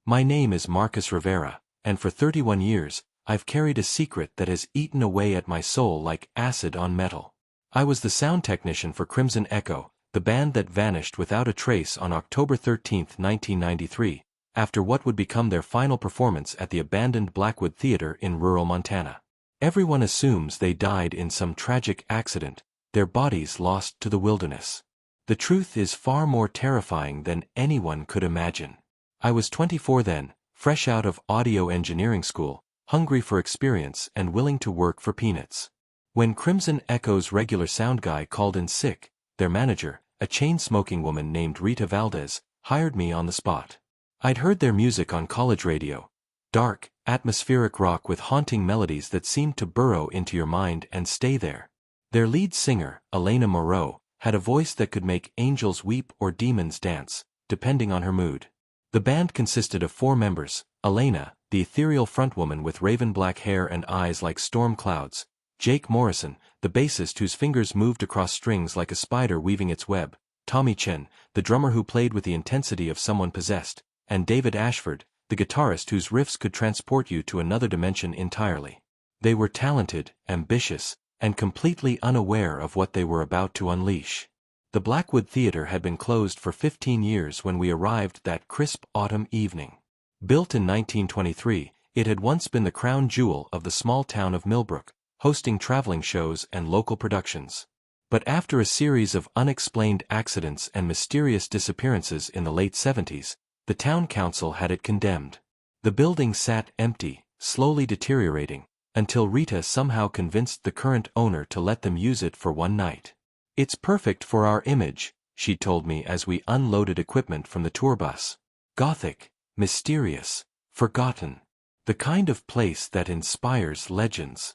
My name is Marcus Rivera, and for 31 years, I've carried a secret that has eaten away at my soul like acid on metal. I was the sound technician for Crimson Echo, the band that vanished without a trace on October 13, 1993, after what would become their final performance at the abandoned Blackwood Theater in rural Montana. Everyone assumes they died in some tragic accident, their bodies lost to the wilderness. The truth is far more terrifying than anyone could imagine. I was 24 then, fresh out of audio engineering school, hungry for experience and willing to work for peanuts. When Crimson Echo's regular sound guy called in sick, their manager, a chain-smoking woman named Rita Valdez, hired me on the spot. I'd heard their music on college radio. Dark, atmospheric rock with haunting melodies that seemed to burrow into your mind and stay there. Their lead singer, Elena Moreau, had a voice that could make angels weep or demons dance, depending on her mood. The band consisted of 4 members: Elena, the ethereal frontwoman with raven black hair and eyes like storm clouds; Jake Morrison, the bassist whose fingers moved across strings like a spider weaving its web; Tommy Chen, the drummer who played with the intensity of someone possessed; and David Ashford, the guitarist whose riffs could transport you to another dimension entirely. They were talented, ambitious, and completely unaware of what they were about to unleash. The Blackwood Theater had been closed for 15 years when we arrived that crisp autumn evening. Built in 1923, it had once been the crown jewel of the small town of Millbrook, hosting traveling shows and local productions. But after a series of unexplained accidents and mysterious disappearances in the late 70s, the town council had it condemned. The building sat empty, slowly deteriorating, until Rita somehow convinced the current owner to let them use it for one night. "It's perfect for our image," she told me as we unloaded equipment from the tour bus. "Gothic, mysterious, forgotten. The kind of place that inspires legends."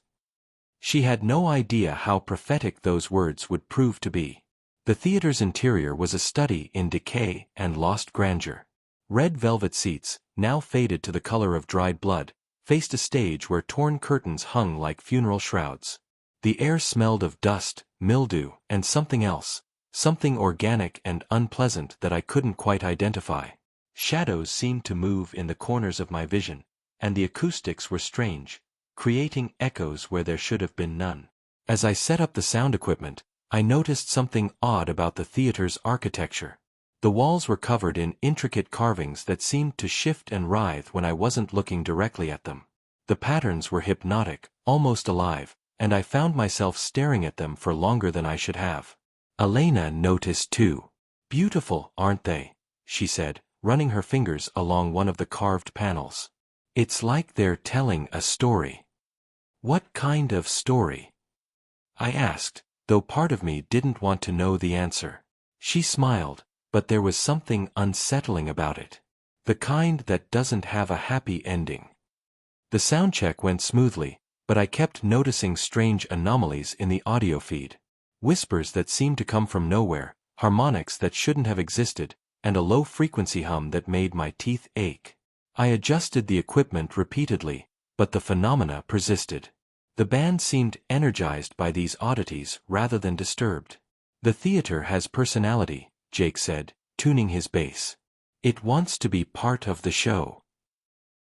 She had no idea how prophetic those words would prove to be. The theater's interior was a study in decay and lost grandeur. Red velvet seats, now faded to the color of dried blood, faced a stage where torn curtains hung like funeral shrouds. The air smelled of dust, mildew, and something else, something organic and unpleasant that I couldn't quite identify. Shadows seemed to move in the corners of my vision, and the acoustics were strange, creating echoes where there should have been none. As I set up the sound equipment, I noticed something odd about the theater's architecture. The walls were covered in intricate carvings that seemed to shift and writhe when I wasn't looking directly at them. The patterns were hypnotic, almost alive, and I found myself staring at them for longer than I should have. Elena noticed too. "Beautiful, aren't they?" she said, running her fingers along one of the carved panels. "It's like they're telling a story." "What kind of story?" I asked, though part of me didn't want to know the answer. She smiled, but there was something unsettling about it. "The kind that doesn't have a happy ending." The sound check went smoothly, but I kept noticing strange anomalies in the audio feed. Whispers that seemed to come from nowhere, harmonics that shouldn't have existed, and a low-frequency hum that made my teeth ache. I adjusted the equipment repeatedly, but the phenomena persisted. The band seemed energized by these oddities rather than disturbed. "The theater has personality," Jake said, tuning his bass. "It wants to be part of the show."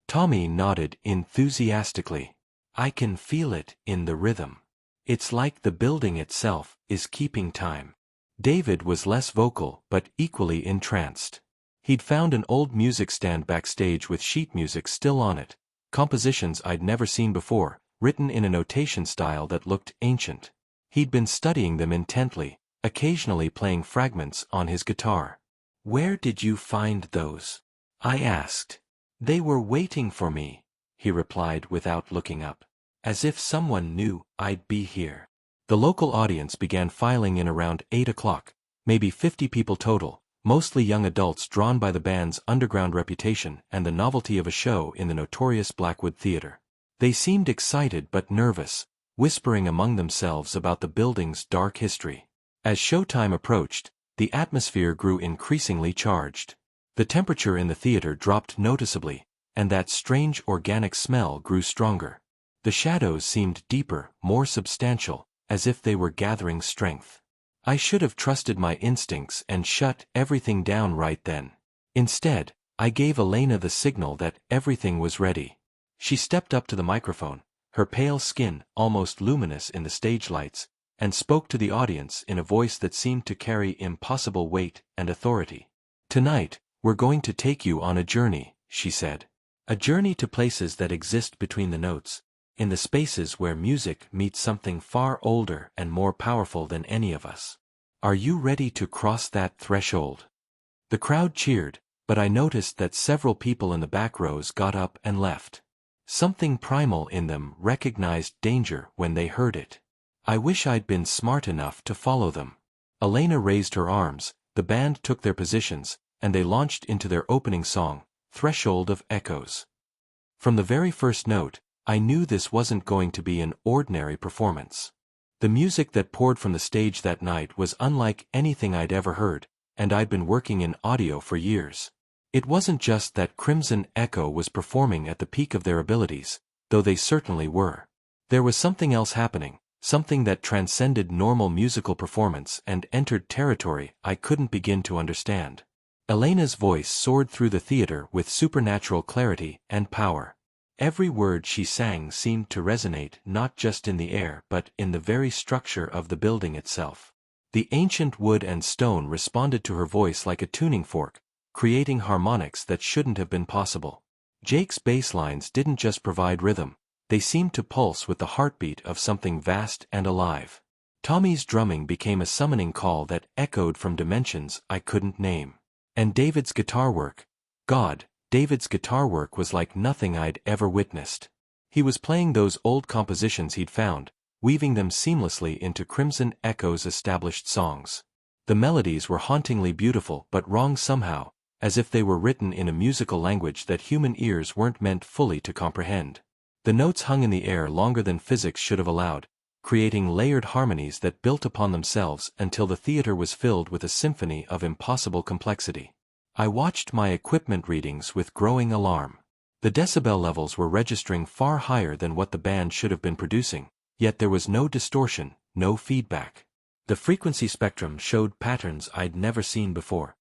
Tommy nodded enthusiastically. "I can feel it in the rhythm. It's like the building itself is keeping time." David was less vocal but equally entranced. He'd found an old music stand backstage with sheet music still on it, compositions I'd never seen before, written in a notation style that looked ancient. He'd been studying them intently, occasionally playing fragments on his guitar. "Where did you find those?" I asked. "They were waiting for me," he replied without looking up. "As if someone knew I'd be here." The local audience began filing in around 8 o'clock, maybe 50 people total, mostly young adults drawn by the band's underground reputation and the novelty of a show in the notorious Blackwood Theater. They seemed excited but nervous, whispering among themselves about the building's dark history. As showtime approached, the atmosphere grew increasingly charged. The temperature in the theater dropped noticeably, and that strange organic smell grew stronger. The shadows seemed deeper, more substantial, as if they were gathering strength. I should have trusted my instincts and shut everything down right then. Instead, I gave Elena the signal that everything was ready. She stepped up to the microphone, her pale skin almost luminous in the stage lights, and spoke to the audience in a voice that seemed to carry impossible weight and authority. "Tonight, we're going to take you on a journey," she said. "A journey to places that exist between the notes, in the spaces where music meets something far older and more powerful than any of us. Are you ready to cross that threshold?" The crowd cheered, but I noticed that several people in the back rows got up and left. Something primal in them recognized danger when they heard it. I wish I'd been smart enough to follow them. Elena raised her arms, the band took their positions, and they launched into their opening song, Threshold of Echoes. From the very first note, I knew this wasn't going to be an ordinary performance. The music that poured from the stage that night was unlike anything I'd ever heard, and I'd been working in audio for years. It wasn't just that Crimson Echo was performing at the peak of their abilities, though they certainly were. There was something else happening, something that transcended normal musical performance and entered territory I couldn't begin to understand. Elena's voice soared through the theater with supernatural clarity and power. Every word she sang seemed to resonate not just in the air but in the very structure of the building itself. The ancient wood and stone responded to her voice like a tuning fork, creating harmonics that shouldn't have been possible. Jake's bass lines didn't just provide rhythm, they seemed to pulse with the heartbeat of something vast and alive. Tommy's drumming became a summoning call that echoed from dimensions I couldn't name. And David's guitar work. God, David's guitar work was like nothing I'd ever witnessed. He was playing those old compositions he'd found, weaving them seamlessly into Crimson Echo's established songs. The melodies were hauntingly beautiful but wrong somehow, as if they were written in a musical language that human ears weren't meant fully to comprehend. The notes hung in the air longer than physics should have allowed, creating layered harmonies that built upon themselves until the theater was filled with a symphony of impossible complexity. I watched my equipment readings with growing alarm. The decibel levels were registering far higher than what the band should have been producing, yet there was no distortion, no feedback. The frequency spectrum showed patterns I'd never seen before.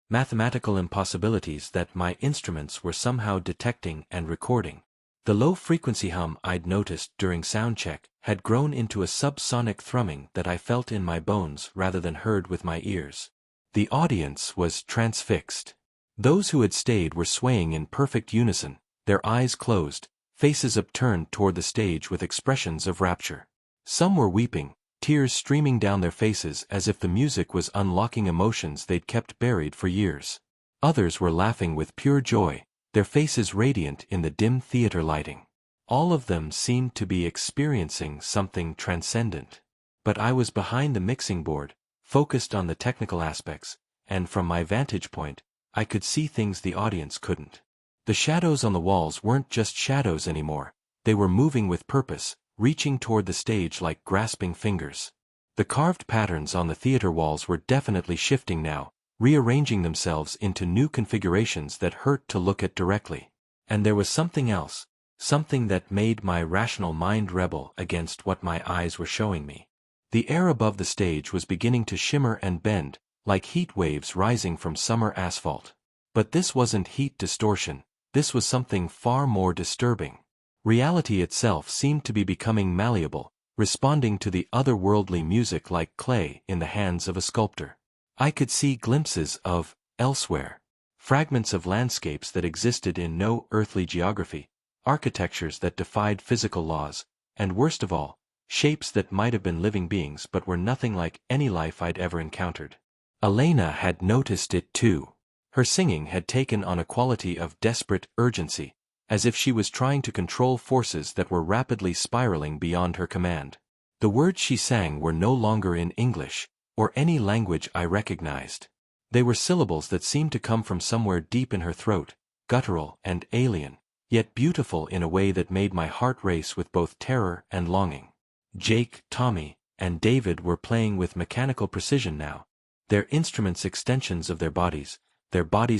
Mathematical impossibilities that my instruments were somehow detecting and recording. The low-frequency hum I'd noticed during soundcheck had grown into a subsonic thrumming that I felt in my bones rather than heard with my ears. The audience was transfixed. Those who had stayed were swaying in perfect unison, their eyes closed, faces upturned toward the stage with expressions of rapture. Some were weeping, tears streaming down their faces as if the music was unlocking emotions they'd kept buried for years. Others were laughing with pure joy, their faces radiant in the dim theater lighting. All of them seemed to be experiencing something transcendent. But I was behind the mixing board, focused on the technical aspects, and from my vantage point, I could see things the audience couldn't. The shadows on the walls weren't just shadows anymore, they were moving with purpose, reaching toward the stage like grasping fingers. The carved patterns on the theater walls were definitely shifting now, rearranging themselves into new configurations that hurt to look at directly. And there was something else, something that made my rational mind rebel against what my eyes were showing me. The air above the stage was beginning to shimmer and bend, like heat waves rising from summer asphalt. But this wasn't heat distortion, this was something far more disturbing. Reality itself seemed to be becoming malleable, responding to the otherworldly music like clay in the hands of a sculptor. I could see glimpses of elsewhere, fragments of landscapes that existed in no earthly geography, architectures that defied physical laws, and worst of all, shapes that might have been living beings but were nothing like any life I'd ever encountered. Elena had noticed it too. Her singing had taken on a quality of desperate urgency, as if she was trying to control forces that were rapidly spiraling beyond her command. The words she sang were no longer in English, or any language I recognized. They were syllables that seemed to come from somewhere deep in her throat, guttural and alien, yet beautiful in a way that made my heart race with both terror and longing. Jake, Tommy, and David were playing with mechanical precision now, their instruments extensions of their bodies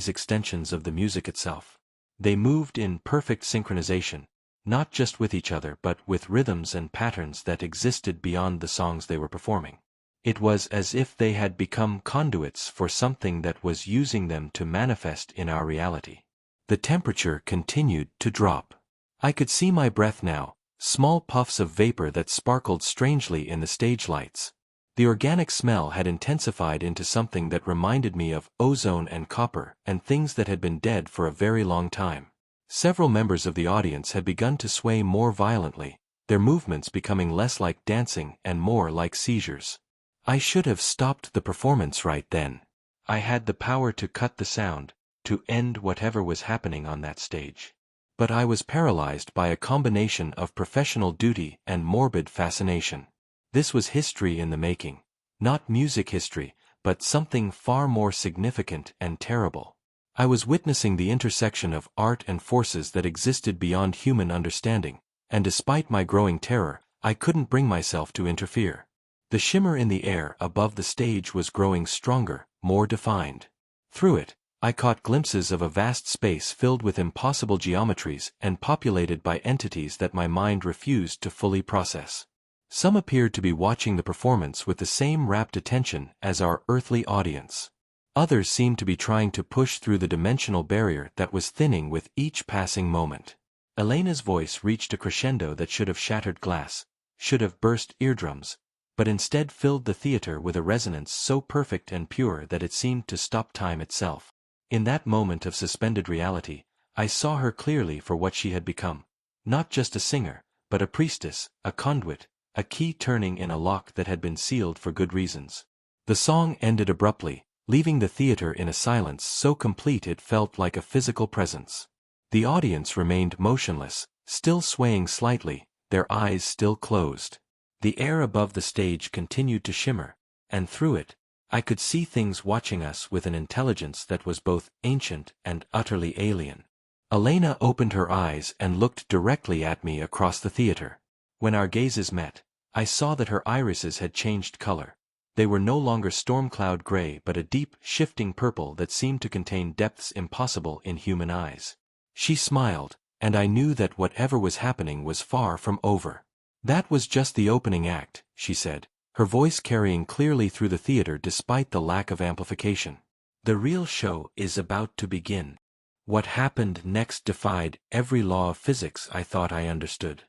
extensions of the music itself. They moved in perfect synchronization, not just with each other but with rhythms and patterns that existed beyond the songs they were performing. It was as if they had become conduits for something that was using them to manifest in our reality. The temperature continued to drop. I could see my breath now, small puffs of vapor that sparkled strangely in the stage lights. The organic smell had intensified into something that reminded me of ozone and copper and things that had been dead for a very long time. Several members of the audience had begun to sway more violently, their movements becoming less like dancing and more like seizures. I should have stopped the performance right then. I had the power to cut the sound, to end whatever was happening on that stage. But I was paralyzed by a combination of professional duty and morbid fascination. This was history in the making. Not music history, but something far more significant and terrible. I was witnessing the intersection of art and forces that existed beyond human understanding, and despite my growing terror, I couldn't bring myself to interfere. The shimmer in the air above the stage was growing stronger, more defined. Through it, I caught glimpses of a vast space filled with impossible geometries and populated by entities that my mind refused to fully process. Some appeared to be watching the performance with the same rapt attention as our earthly audience. Others seemed to be trying to push through the dimensional barrier that was thinning with each passing moment. Elena's voice reached a crescendo that should have shattered glass, should have burst eardrums, but instead filled the theater with a resonance so perfect and pure that it seemed to stop time itself. In that moment of suspended reality, I saw her clearly for what she had become. Not just a singer, but a priestess, a conduit, a key turning in a lock that had been sealed for good reasons. The song ended abruptly, leaving the theater in a silence so complete it felt like a physical presence. The audience remained motionless, still swaying slightly, their eyes still closed. The air above the stage continued to shimmer, and through it, I could see things watching us with an intelligence that was both ancient and utterly alien. Elena opened her eyes and looked directly at me across the theater. When our gazes met, I saw that her irises had changed color. They were no longer storm cloud gray but a deep, shifting purple that seemed to contain depths impossible in human eyes. She smiled, and I knew that whatever was happening was far from over. "That was just the opening act," she said, her voice carrying clearly through the theater despite the lack of amplification. "The real show is about to begin." What happened next defied every law of physics I thought I understood.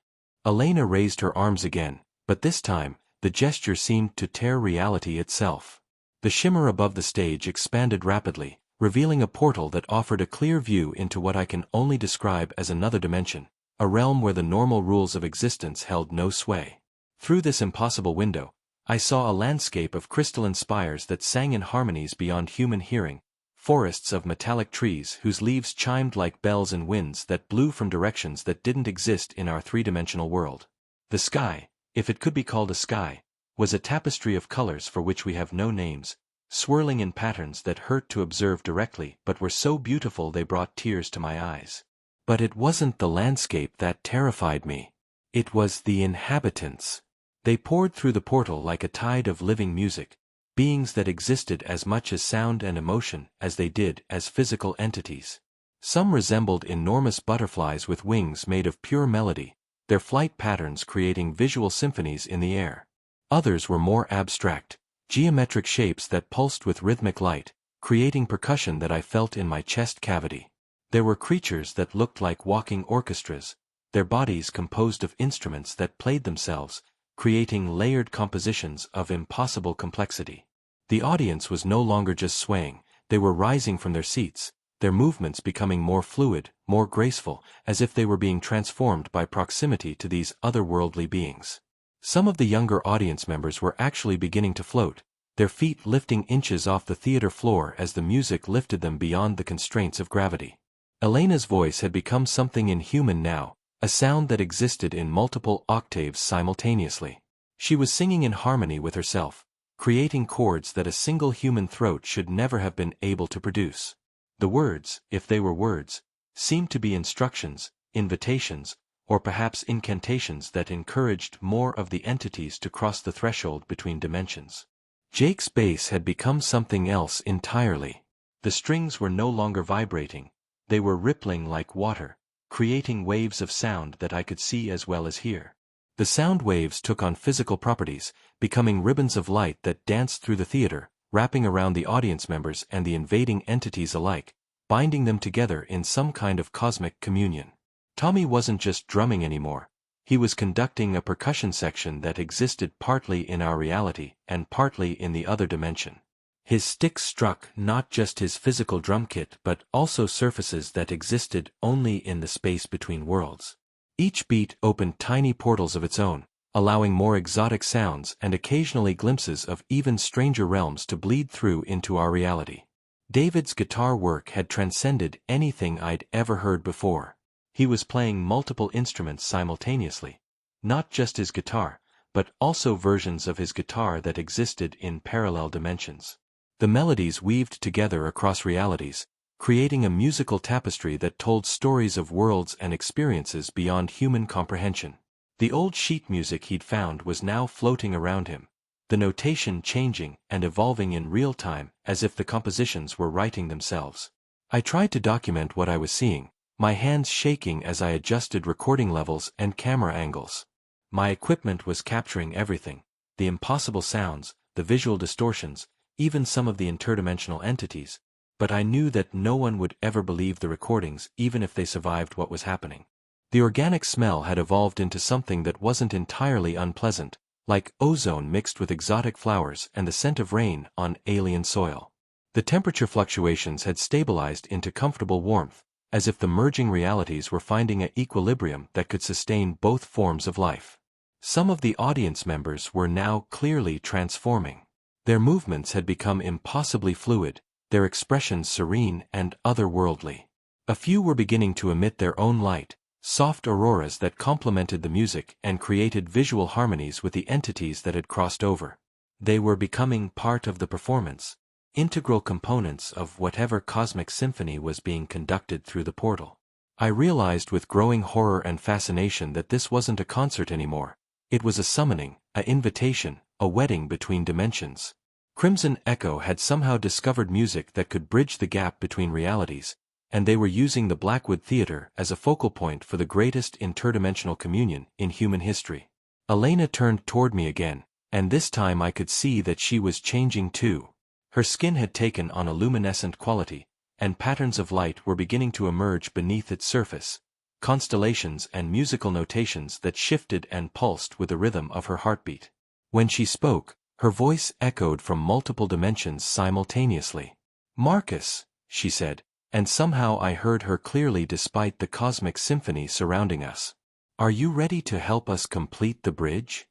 Elena raised her arms again, but this time, the gesture seemed to tear reality itself. The shimmer above the stage expanded rapidly, revealing a portal that offered a clear view into what I can only describe as another dimension, a realm where the normal rules of existence held no sway. Through this impossible window, I saw a landscape of crystalline spires that sang in harmonies beyond human hearing, forests of metallic trees whose leaves chimed like bells in winds that blew from directions that didn't exist in our three-dimensional world. The sky, if it could be called a sky, was a tapestry of colors for which we have no names, swirling in patterns that hurt to observe directly but were so beautiful they brought tears to my eyes. But it wasn't the landscape that terrified me. It was the inhabitants. They poured through the portal like a tide of living music, beings that existed as much as sound and emotion as they did as physical entities. Some resembled enormous butterflies with wings made of pure melody, their flight patterns creating visual symphonies in the air. Others were more abstract, geometric shapes that pulsed with rhythmic light, creating percussion that I felt in my chest cavity. There were creatures that looked like walking orchestras, their bodies composed of instruments that played themselves, creating layered compositions of impossible complexity. The audience was no longer just swaying, they were rising from their seats, their movements becoming more fluid, more graceful, as if they were being transformed by proximity to these otherworldly beings. Some of the younger audience members were actually beginning to float, their feet lifting inches off the theater floor as the music lifted them beyond the constraints of gravity. Elena's voice had become something inhuman now, a sound that existed in multiple octaves simultaneously. She was singing in harmony with herself, creating chords that a single human throat should never have been able to produce. The words, if they were words, seemed to be instructions, invitations, or perhaps incantations that encouraged more of the entities to cross the threshold between dimensions. Jake's bass had become something else entirely. The strings were no longer vibrating, they were rippling like water, creating waves of sound that I could see as well as hear. The sound waves took on physical properties, becoming ribbons of light that danced through the theater, wrapping around the audience members and the invading entities alike, binding them together in some kind of cosmic communion. Tommy wasn't just drumming anymore. He was conducting a percussion section that existed partly in our reality and partly in the other dimension. His sticks struck not just his physical drum kit but also surfaces that existed only in the space between worlds. Each beat opened tiny portals of its own, allowing more exotic sounds and occasionally glimpses of even stranger realms to bleed through into our reality. David's guitar work had transcended anything I'd ever heard before. He was playing multiple instruments simultaneously, not just his guitar, but also versions of his guitar that existed in parallel dimensions. The melodies weaved together across realities, creating a musical tapestry that told stories of worlds and experiences beyond human comprehension. The old sheet music he'd found was now floating around him, the notation changing and evolving in real time as if the compositions were writing themselves. I tried to document what I was seeing, my hands shaking as I adjusted recording levels and camera angles. My equipment was capturing everything, the impossible sounds, the visual distortions, even some of the interdimensional entities, but I knew that no one would ever believe the recordings even if they survived what was happening. The organic smell had evolved into something that wasn't entirely unpleasant, like ozone mixed with exotic flowers and the scent of rain on alien soil. The temperature fluctuations had stabilized into comfortable warmth, as if the merging realities were finding an equilibrium that could sustain both forms of life. Some of the audience members were now clearly transforming. Their movements had become impossibly fluid, their expressions serene and otherworldly. A few were beginning to emit their own light, soft auroras that complemented the music and created visual harmonies with the entities that had crossed over. They were becoming part of the performance, integral components of whatever cosmic symphony was being conducted through the portal. I realized with growing horror and fascination that this wasn't a concert anymore. It was a summoning, an invitation, a wedding between dimensions. Crimson Echo had somehow discovered music that could bridge the gap between realities, and they were using the Blackwood Theater as a focal point for the greatest interdimensional communion in human history. Elena turned toward me again, and this time I could see that she was changing too. Her skin had taken on a luminescent quality, and patterns of light were beginning to emerge beneath its surface, constellations and musical notations that shifted and pulsed with the rhythm of her heartbeat. When she spoke, her voice echoed from multiple dimensions simultaneously. "Marcus," she said, and somehow I heard her clearly despite the cosmic symphony surrounding us. "Are you ready to help us complete the bridge?"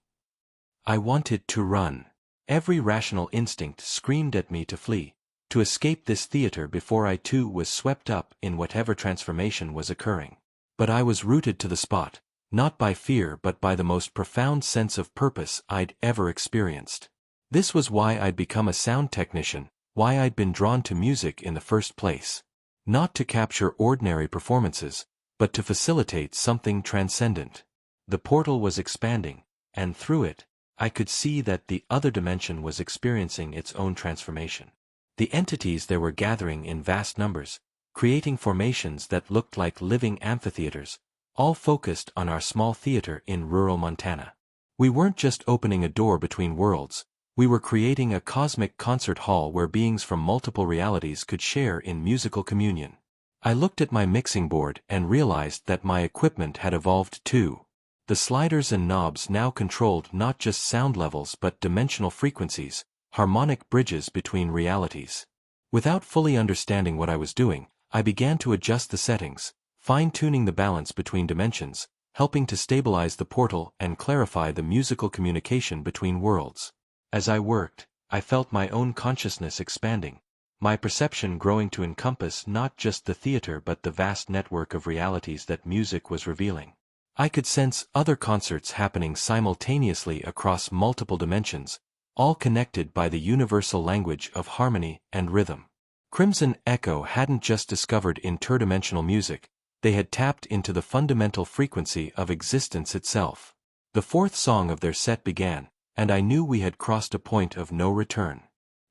I wanted to run. Every rational instinct screamed at me to flee, to escape this theater before I too was swept up in whatever transformation was occurring. But I was rooted to the spot, not by fear but by the most profound sense of purpose I'd ever experienced. This was why I'd become a sound technician, why I'd been drawn to music in the first place. Not to capture ordinary performances, but to facilitate something transcendent. The portal was expanding, and through it, I could see that the other dimension was experiencing its own transformation. The entities there were gathering in vast numbers, creating formations that looked like living amphitheaters, all focused on our small theater in rural Montana. We weren't just opening a door between worlds, we were creating a cosmic concert hall where beings from multiple realities could share in musical communion. I looked at my mixing board and realized that my equipment had evolved too. The sliders and knobs now controlled not just sound levels but dimensional frequencies, harmonic bridges between realities. Without fully understanding what I was doing, I began to adjust the settings, fine-tuning the balance between dimensions, helping to stabilize the portal and clarify the musical communication between worlds. As I worked, I felt my own consciousness expanding, my perception growing to encompass not just the theater but the vast network of realities that music was revealing. I could sense other concerts happening simultaneously across multiple dimensions, all connected by the universal language of harmony and rhythm. Crimson Echo hadn't just discovered interdimensional music, they had tapped into the fundamental frequency of existence itself. The fourth song of their set began, and I knew we had crossed a point of no return.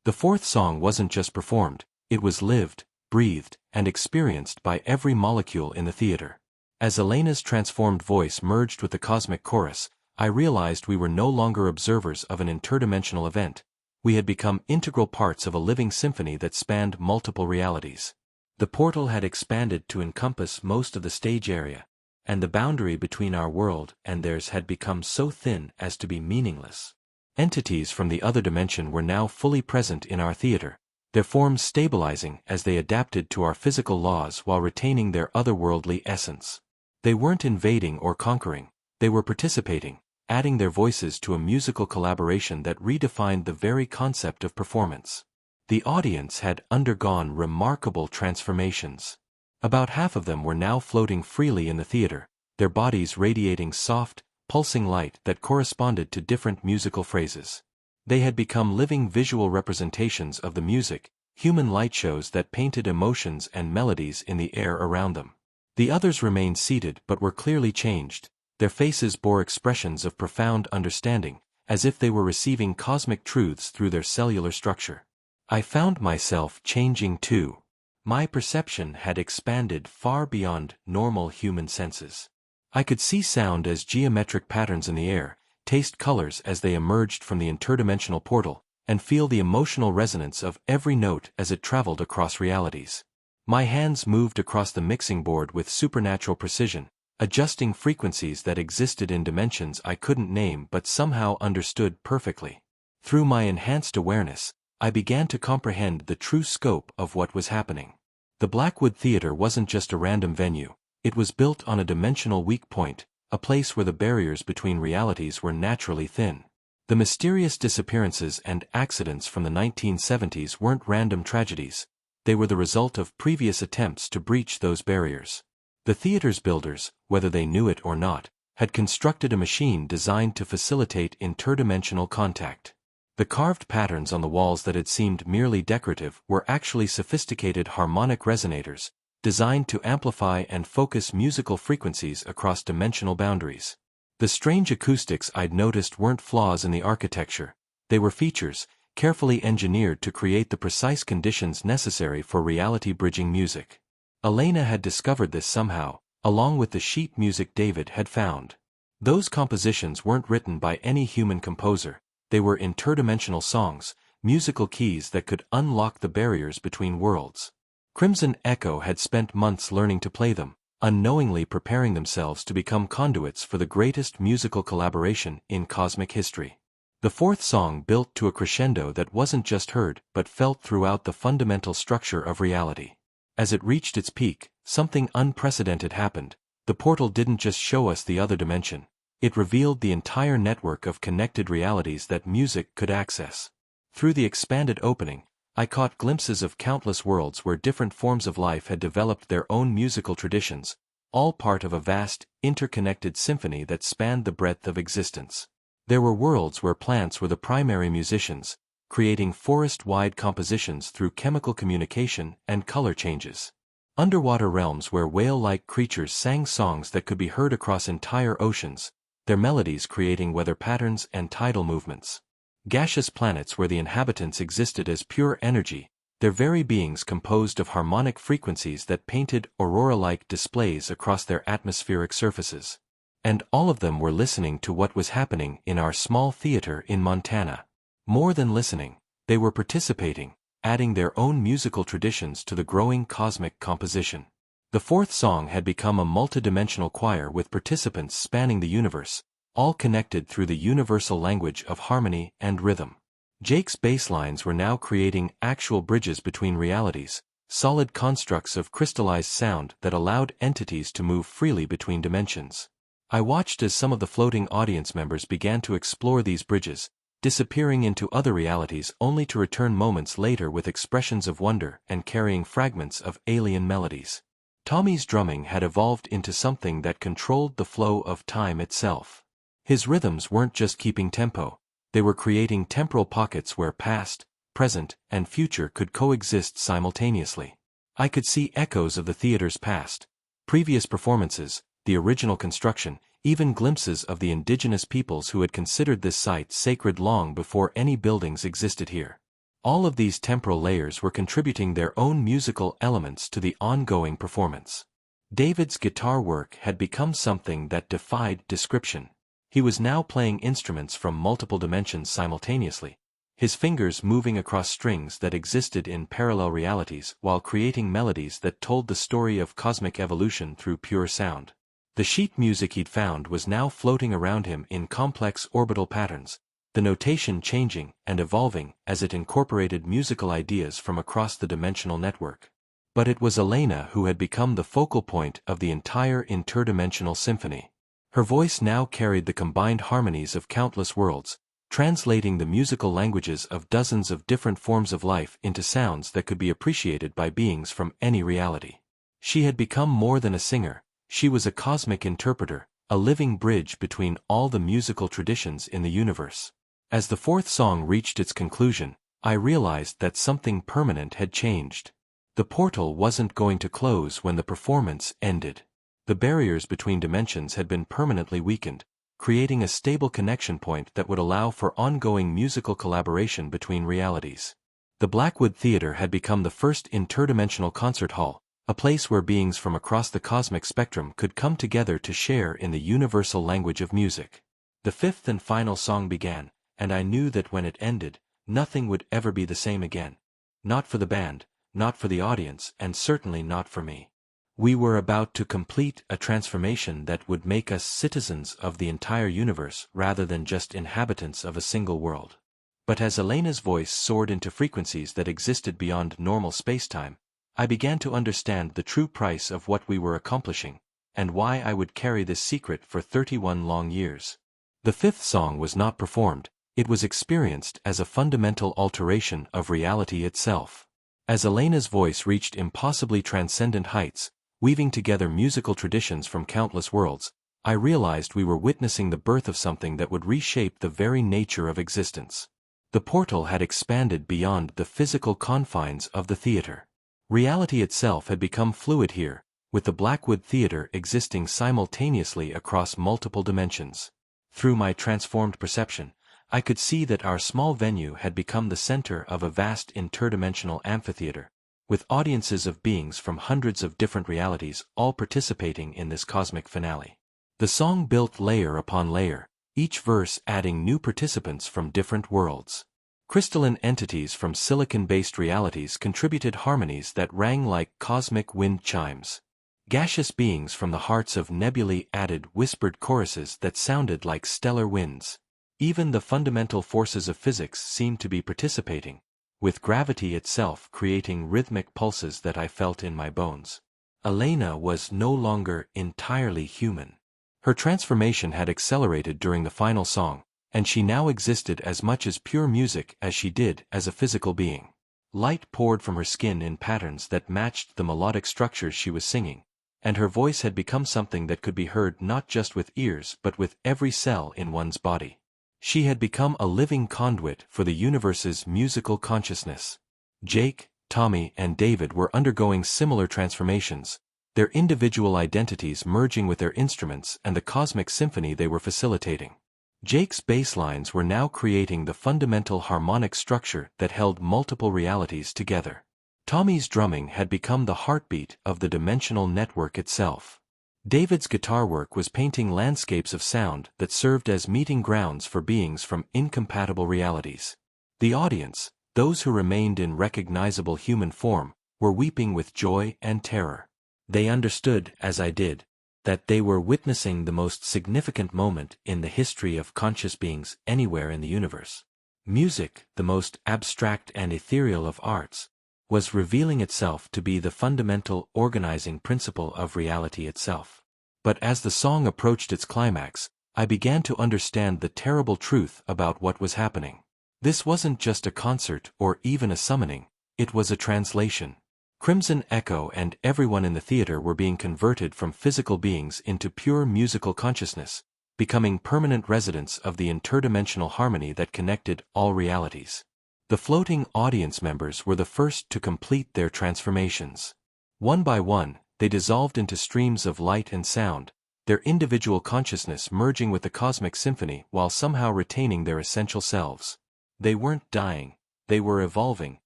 The fourth song wasn't just performed, it was lived, breathed, and experienced by every molecule in the theater. As Elena's transformed voice merged with the cosmic chorus, I realized we were no longer observers of an interdimensional event. We had become integral parts of a living symphony that spanned multiple realities. The portal had expanded to encompass most of the stage area, and the boundary between our world and theirs had become so thin as to be meaningless. Entities from the other dimension were now fully present in our theater, their forms stabilizing as they adapted to our physical laws while retaining their otherworldly essence. They weren't invading or conquering, they were participating, adding their voices to a musical collaboration that redefined the very concept of performance. The audience had undergone remarkable transformations. About half of them were now floating freely in the theater, their bodies radiating soft, pulsing light that corresponded to different musical phrases. They had become living visual representations of the music, human light shows that painted emotions and melodies in the air around them. The others remained seated but were clearly changed, their faces bore expressions of profound understanding, as if they were receiving cosmic truths through their cellular structure. I found myself changing too. My perception had expanded far beyond normal human senses. I could see sound as geometric patterns in the air, taste colors as they emerged from the interdimensional portal, and feel the emotional resonance of every note as it traveled across realities. My hands moved across the mixing board with supernatural precision, adjusting frequencies that existed in dimensions I couldn't name but somehow understood perfectly. Through my enhanced awareness, I began to comprehend the true scope of what was happening. The Blackwood Theater wasn't just a random venue, it was built on a dimensional weak point, a place where the barriers between realities were naturally thin. The mysterious disappearances and accidents from the 1970s weren't random tragedies, they were the result of previous attempts to breach those barriers. The theater's builders, whether they knew it or not, had constructed a machine designed to facilitate interdimensional contact. The carved patterns on the walls that had seemed merely decorative were actually sophisticated harmonic resonators, designed to amplify and focus musical frequencies across dimensional boundaries. The strange acoustics I'd noticed weren't flaws in the architecture, they were features, carefully engineered to create the precise conditions necessary for reality-bridging music. Elena had discovered this somehow, along with the sheet music David had found. Those compositions weren't written by any human composer, they were interdimensional songs, musical keys that could unlock the barriers between worlds. Crimson Echo had spent months learning to play them, unknowingly preparing themselves to become conduits for the greatest musical collaboration in cosmic history. The fourth song built to a crescendo that wasn't just heard but felt throughout the fundamental structure of reality. As it reached its peak, something unprecedented happened. The portal didn't just show us the other dimension, it revealed the entire network of connected realities that music could access. Through the expanded opening, I caught glimpses of countless worlds where different forms of life had developed their own musical traditions, all part of a vast, interconnected symphony that spanned the breadth of existence. There were worlds where plants were the primary musicians, creating forest-wide compositions through chemical communication and color changes. Underwater realms where whale-like creatures sang songs that could be heard across entire oceans, their melodies creating weather patterns and tidal movements. Gaseous planets where the inhabitants existed as pure energy, their very beings composed of harmonic frequencies that painted aurora-like displays across their atmospheric surfaces. And all of them were listening to what was happening in our small theater in Montana. More than listening, they were participating, adding their own musical traditions to the growing cosmic composition. The fourth song had become a multidimensional choir with participants spanning the universe, all connected through the universal language of harmony and rhythm. Jake's bass lines were now creating actual bridges between realities, solid constructs of crystallized sound that allowed entities to move freely between dimensions. I watched as some of the floating audience members began to explore these bridges, disappearing into other realities only to return moments later with expressions of wonder and carrying fragments of alien melodies. Tommy's drumming had evolved into something that controlled the flow of time itself. His rhythms weren't just keeping tempo, they were creating temporal pockets where past, present, and future could coexist simultaneously. I could see echoes of the theater's past, previous performances, the original construction, even glimpses of the indigenous peoples who had considered this site sacred long before any buildings existed here. All of these temporal layers were contributing their own musical elements to the ongoing performance. David's guitar work had become something that defied description. He was now playing instruments from multiple dimensions simultaneously, his fingers moving across strings that existed in parallel realities while creating melodies that told the story of cosmic evolution through pure sound. The sheet music he'd found was now floating around him in complex orbital patterns, the notation changing and evolving as it incorporated musical ideas from across the dimensional network. But it was Elena who had become the focal point of the entire interdimensional symphony. Her voice now carried the combined harmonies of countless worlds, translating the musical languages of dozens of different forms of life into sounds that could be appreciated by beings from any reality. She had become more than a singer, she was a cosmic interpreter, a living bridge between all the musical traditions in the universe. As the fourth song reached its conclusion, I realized that something permanent had changed. The portal wasn't going to close when the performance ended. The barriers between dimensions had been permanently weakened, creating a stable connection point that would allow for ongoing musical collaboration between realities. The Blackwood Theater had become the first interdimensional concert hall, a place where beings from across the cosmic spectrum could come together to share in the universal language of music. The fifth and final song began, and I knew that when it ended, nothing would ever be the same again. Not for the band, not for the audience, and certainly not for me. We were about to complete a transformation that would make us citizens of the entire universe rather than just inhabitants of a single world. But as Elena's voice soared into frequencies that existed beyond normal spacetime, I began to understand the true price of what we were accomplishing, and why I would carry this secret for 31 long years. The fifth song was not performed, it was experienced as a fundamental alteration of reality itself. As Elena's voice reached impossibly transcendent heights, weaving together musical traditions from countless worlds, I realized we were witnessing the birth of something that would reshape the very nature of existence. The portal had expanded beyond the physical confines of the theater. Reality itself had become fluid here, with the Blackwood Theater existing simultaneously across multiple dimensions. Through my transformed perception, I could see that our small venue had become the center of a vast interdimensional amphitheater, with audiences of beings from hundreds of different realities all participating in this cosmic finale. The song built layer upon layer, each verse adding new participants from different worlds. Crystalline entities from silicon-based realities contributed harmonies that rang like cosmic wind chimes. Gaseous beings from the hearts of nebulae added whispered choruses that sounded like stellar winds. Even the fundamental forces of physics seemed to be participating, with gravity itself creating rhythmic pulses that I felt in my bones. Elena was no longer entirely human. Her transformation had accelerated during the final song, and she now existed as much as pure music as she did as a physical being. Light poured from her skin in patterns that matched the melodic structures she was singing, and her voice had become something that could be heard not just with ears but with every cell in one's body. She had become a living conduit for the universe's musical consciousness. Jake, Tommy, and David were undergoing similar transformations, their individual identities merging with their instruments and the cosmic symphony they were facilitating. Jake's bass lines were now creating the fundamental harmonic structure that held multiple realities together. Tommy's drumming had become the heartbeat of the dimensional network itself. David's guitar work was painting landscapes of sound that served as meeting grounds for beings from incompatible realities. The audience, those who remained in recognizable human form, were weeping with joy and terror. They understood, as I did, that they were witnessing the most significant moment in the history of conscious beings anywhere in the universe. Music, the most abstract and ethereal of arts, was revealing itself to be the fundamental organizing principle of reality itself. But as the song approached its climax, I began to understand the terrible truth about what was happening. This wasn't just a concert or even a summoning, it was a translation. Crimson Echo and everyone in the theater were being converted from physical beings into pure musical consciousness, becoming permanent residents of the interdimensional harmony that connected all realities. The floating audience members were the first to complete their transformations. One by one, they dissolved into streams of light and sound, their individual consciousness merging with the cosmic symphony while somehow retaining their essential selves. They weren't dying, they were evolving,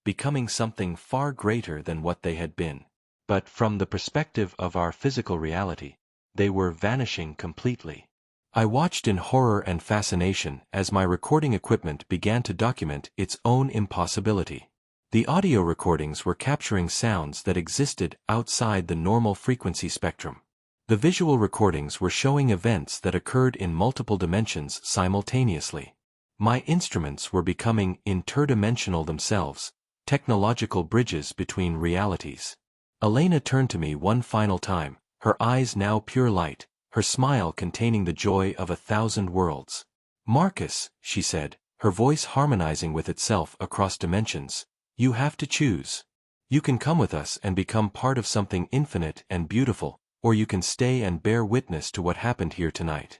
becoming something far greater than what they had been. But from the perspective of our physical reality, they were vanishing completely. I watched in horror and fascination as my recording equipment began to document its own impossibility. The audio recordings were capturing sounds that existed outside the normal frequency spectrum. The visual recordings were showing events that occurred in multiple dimensions simultaneously. My instruments were becoming interdimensional themselves, technological bridges between realities. Elena turned to me one final time, her eyes now pure light, her smile containing the joy of 1,000 worlds. "Marcus," she said, her voice harmonizing with itself across dimensions, "you have to choose. You can come with us and become part of something infinite and beautiful, or you can stay and bear witness to what happened here tonight."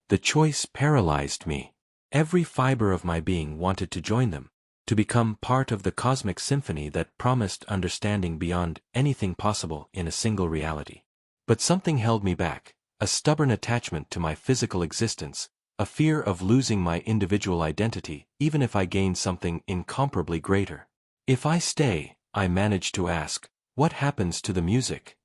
The choice paralyzed me. Every fiber of my being wanted to join them, to become part of the cosmic symphony that promised understanding beyond anything possible in a single reality. But something held me back, a stubborn attachment to my physical existence, a fear of losing my individual identity even if I gained something incomparably greater. "If I stay," I managed to ask, "what happens to the music?"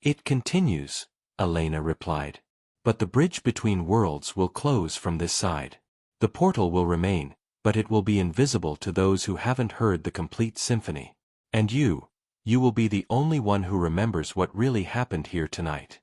"It continues," Elena replied. "But the bridge between worlds will close from this side. The portal will remain, but it will be invisible to those who haven't heard the complete symphony. And you will be the only one who remembers what really happened here tonight."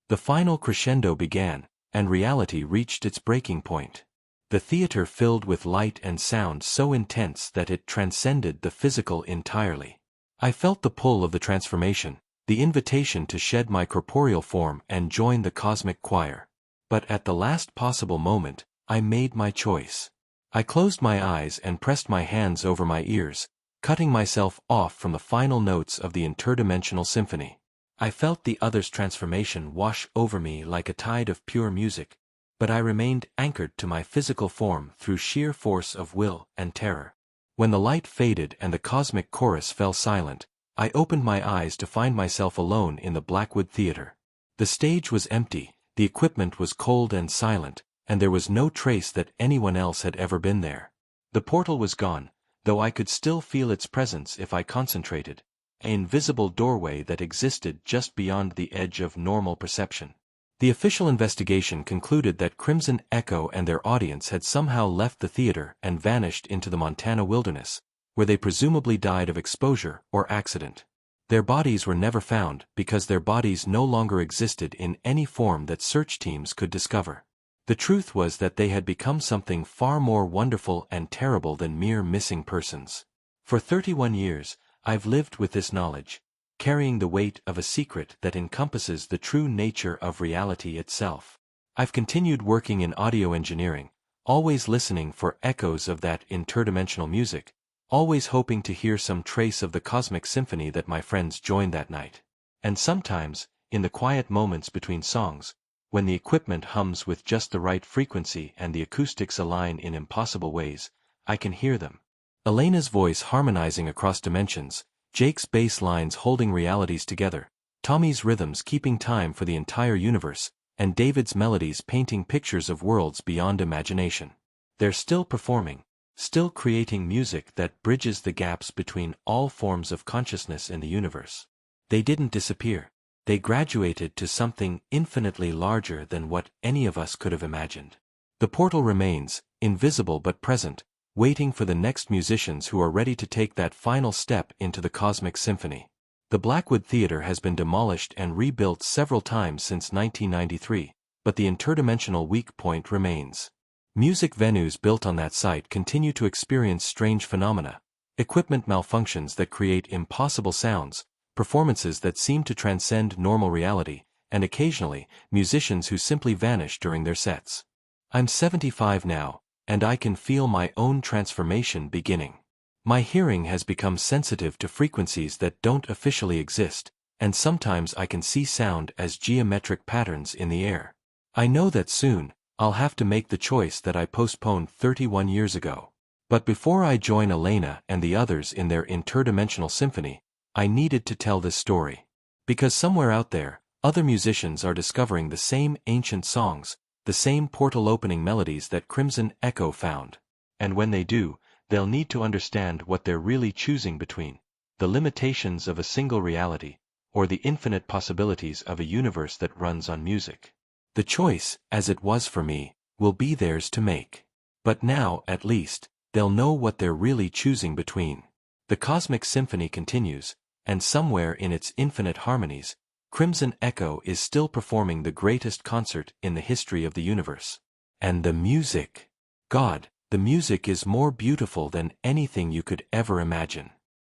The final crescendo began, and reality reached its breaking point. The theater filled with light and sound so intense that it transcended the physical entirely. I felt the pull of the transformation, the invitation to shed my corporeal form and join the cosmic choir. But at the last possible moment, I made my choice. I closed my eyes and pressed my hands over my ears, cutting myself off from the final notes of the interdimensional symphony. I felt the other's transformation wash over me like a tide of pure music, but I remained anchored to my physical form through sheer force of will and terror. When the light faded and the cosmic chorus fell silent, I opened my eyes to find myself alone in the Blackwood Theater. The stage was empty, the equipment was cold and silent, and there was no trace that anyone else had ever been there. The portal was gone, though I could still feel its presence if I concentrated, an invisible doorway that existed just beyond the edge of normal perception. The official investigation concluded that Crimson Echo and their audience had somehow left the theater and vanished into the Montana wilderness, where they presumably died of exposure or accident. Their bodies were never found because their bodies no longer existed in any form that search teams could discover. The truth was that they had become something far more wonderful and terrible than mere missing persons. For 31 years, I've lived with this knowledge, carrying the weight of a secret that encompasses the true nature of reality itself. I've continued working in audio engineering, always listening for echoes of that interdimensional music, always hoping to hear some trace of the cosmic symphony that my friends joined that night. And sometimes, in the quiet moments between songs, when the equipment hums with just the right frequency and the acoustics align in impossible ways, I can hear them. Elena's voice harmonizing across dimensions, Jake's bass lines holding realities together, Tommy's rhythms keeping time for the entire universe, and David's melodies painting pictures of worlds beyond imagination. They're still performing, still creating music that bridges the gaps between all forms of consciousness in the universe. They didn't disappear. They graduated to something infinitely larger than what any of us could have imagined. The portal remains, invisible but present, waiting for the next musicians who are ready to take that final step into the cosmic symphony. The Blackwood Theater has been demolished and rebuilt several times since 1993, but the interdimensional weak point remains. Music venues built on that site continue to experience strange phenomena, equipment malfunctions that create impossible sounds, performances that seem to transcend normal reality, and occasionally, musicians who simply vanish during their sets. I'm 75 now, and I can feel my own transformation beginning. My hearing has become sensitive to frequencies that don't officially exist, and sometimes I can see sound as geometric patterns in the air. I know that soon, I'll have to make the choice that I postponed 31 years ago. But before I join Elena and the others in their interdimensional symphony, I needed to tell this story. Because somewhere out there, other musicians are discovering the same ancient songs, the same portal-opening melodies that Crimson Echo found. And when they do, they'll need to understand what they're really choosing between, the limitations of a single reality, or the infinite possibilities of a universe that runs on music. The choice, as it was for me, will be theirs to make. But now, at least, they'll know what they're really choosing between. The cosmic symphony continues, and somewhere in its infinite harmonies, Crimson Echo is still performing the greatest concert in the history of the universe. And the music. God, the music is more beautiful than anything you could ever imagine.